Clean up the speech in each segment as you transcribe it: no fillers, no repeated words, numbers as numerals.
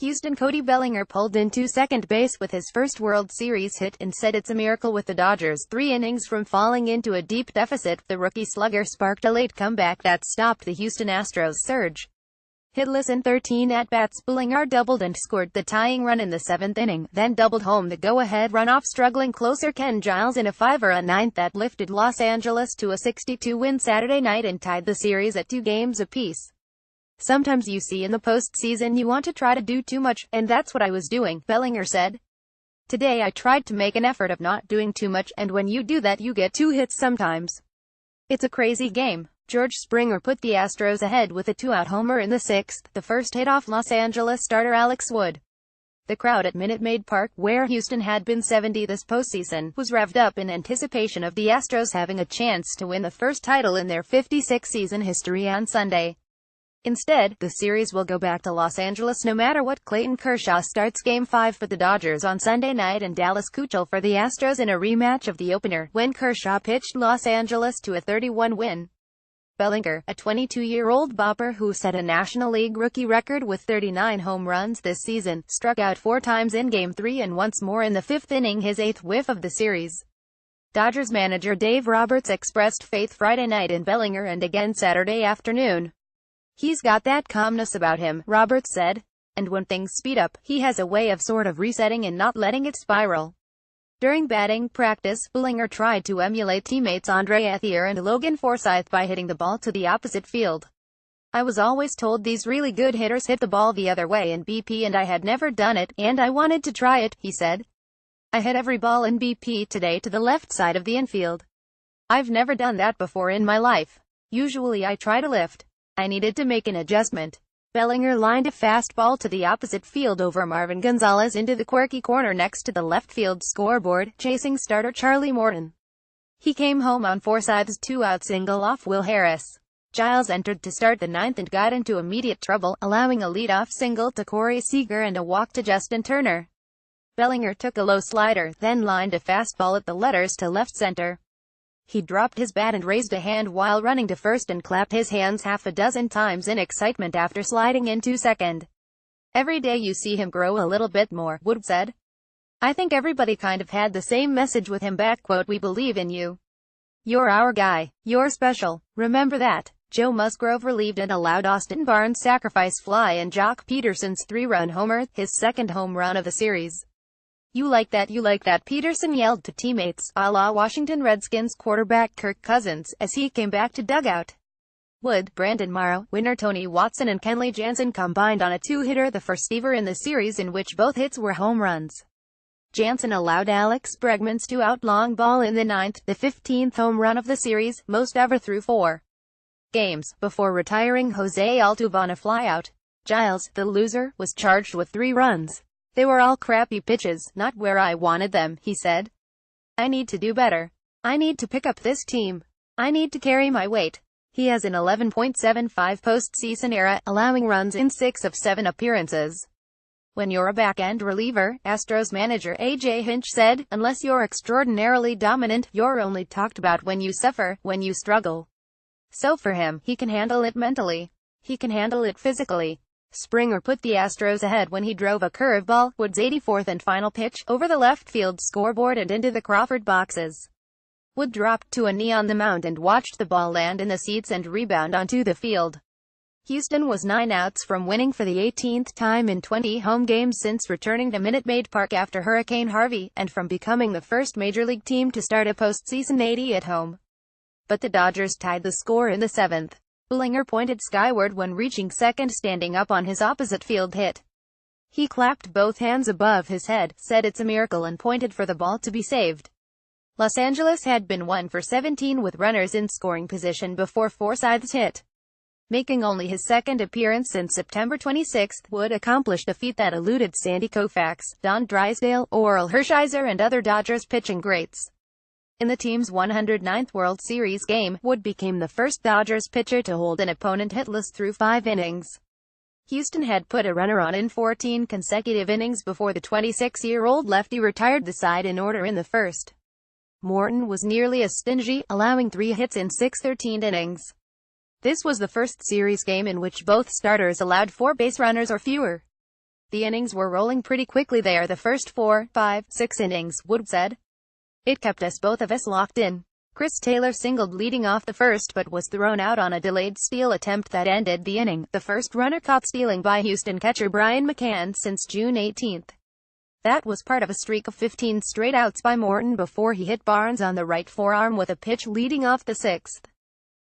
Houston Cody Bellinger pulled into second base with his first World Series hit and said it's a miracle with the Dodgers 3 innings from falling into a deep deficit. The rookie slugger sparked a late comeback that stopped the Houston Astros' surge. Hitless in 13 at-bats, Bellinger doubled and scored the tying run in the 7th inning, then doubled home the go-ahead run off struggling closer Ken Giles in a 5-9 that lifted Los Angeles to a 62-win Saturday night and tied the series at 2 games apiece. Sometimes you see in the postseason you want to try to do too much, and that's what I was doing, Bellinger said. Today I tried to make an effort of not doing too much, and when you do that you get 2 hits sometimes. It's a crazy game. George Springer put the Astros ahead with a 2-out homer in the 6th, the first hit off Los Angeles starter Alex Wood. The crowd at Minute Maid Park, where Houston had been 70 this postseason, was revved up in anticipation of the Astros having a chance to win the first title in their 56-season history on Sunday. Instead, the series will go back to Los Angeles no matter what. Clayton Kershaw starts Game 5 for the Dodgers on Sunday night and Dallas Keuchel for the Astros in a rematch of the opener, when Kershaw pitched Los Angeles to a 31 win. Bellinger, a 22-year-old bopper who set a National League rookie record with 39 home runs this season, struck out 4 times in Game 3 and once more in the 5th inning, his 8th whiff of the series. Dodgers manager Dave Roberts expressed faith Friday night in Bellinger and again Saturday afternoon. "He's got that calmness about him," Roberts said. "And when things speed up, he has a way of sort of resetting and not letting it spiral." During batting practice, Bellinger tried to emulate teammates Andre Ethier and Logan Forsythe by hitting the ball to the opposite field. "I was always told these really good hitters hit the ball the other way in BP and I had never done it, and I wanted to try it," he said. "I hit every ball in BP today to the left side of the infield. I've never done that before in my life. Usually I try to lift. I needed to make an adjustment." Bellinger lined a fastball to the opposite field over Marvin Gonzalez into the quirky corner next to the left field scoreboard, chasing starter Charlie Morton. He came home on Forsythe's 2-out single off Will Harris. Giles entered to start the 9th and got into immediate trouble, allowing a leadoff single to Corey Seager and a walk to Justin Turner. Bellinger took a low slider, then lined a fastball at the letters to left center. He dropped his bat and raised a hand while running to first and clapped his hands half a dozen times in excitement after sliding into second. "Every day you see him grow a little bit more," Wood said. "I think everybody kind of had the same message with him back quote, we believe in you. You're our guy. You're special. Remember that." Joe Musgrove relieved and allowed Austin Barnes' sacrifice fly and Jock Peterson's 3-run homer, his second home run of the series. You like that," Peterson yelled to teammates, a la Washington Redskins quarterback Kirk Cousins, as he came back to dugout. Wood, Brandon Morrow, winner Tony Watson and Kenley Jansen combined on a 2-hitter, the first receiver in the series in which both hits were home runs. Jansen allowed Alex Bregman's 2-out long ball in the 9th, the 15th home run of the series, most ever through 4 games, before retiring Jose Altuve on a flyout. Giles, the loser, was charged with 3 runs. "They were all crappy pitches, not where I wanted them," he said. "I need to do better. I need to pick up this team. I need to carry my weight." He has an 11.75 postseason ERA, allowing runs in 6 of 7 appearances. "When you're a back-end reliever," Astros manager A.J. Hinch said, "unless you're extraordinarily dominant, you're only talked about when you suffer, when you struggle." So for him, he can handle it mentally. He can handle it physically. Springer put the Astros ahead when he drove a curveball, Wood's 84th and final pitch, over the left field scoreboard and into the Crawford boxes. Wood dropped to a knee on the mound and watched the ball land in the seats and rebound onto the field. Houston was 9 outs from winning for the 18th time in 20 home games since returning to Minute Maid Park after Hurricane Harvey, and from becoming the first Major League team to start a postseason 80 at home. But the Dodgers tied the score in the 7th. Bellinger pointed skyward when reaching second, standing up on his opposite field hit. He clapped both hands above his head, said it's a miracle and pointed for the ball to be saved. Los Angeles had been 1 for 17 with runners in scoring position before Forsythe's hit. Making only his second appearance since September 26, Wood accomplished a feat that eluded Sandy Koufax, Don Drysdale, Orel Hershiser and other Dodgers pitching greats. In the team's 109th World Series game, Wood became the first Dodgers pitcher to hold an opponent hitless through 5 innings. Houston had put a runner on in 14 consecutive innings before the 26-year-old lefty retired the side in order in the first. Morton was nearly as stingy, allowing 3 hits in 13 innings. This was the first series game in which both starters allowed 4 base runners or fewer. The innings were rolling pretty quickly there the first 4, 5, 6 innings, Wood said. It kept both of us locked in. Chris Taylor singled leading off the first but was thrown out on a delayed steal attempt that ended the inning, the first runner caught stealing by Houston catcher Brian McCann since June 18. That was part of a streak of 15 straight outs by Morton before he hit Barnes on the right forearm with a pitch leading off the sixth.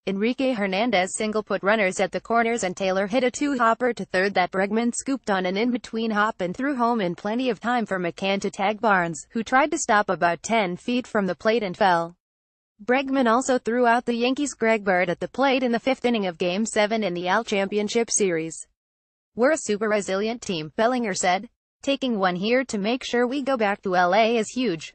Enrique Hernandez single put runners at the corners and Taylor hit a two-hopper to third that Bregman scooped on an in-between hop and threw home in plenty of time for McCann to tag Barnes, who tried to stop about 10 feet from the plate and fell. Bregman also threw out the Yankees' Greg Bird at the plate in the fifth inning of Game 7 in the AL Championship Series. "We're a super resilient team," Bellinger said. "Taking one here to make sure we go back to LA is huge.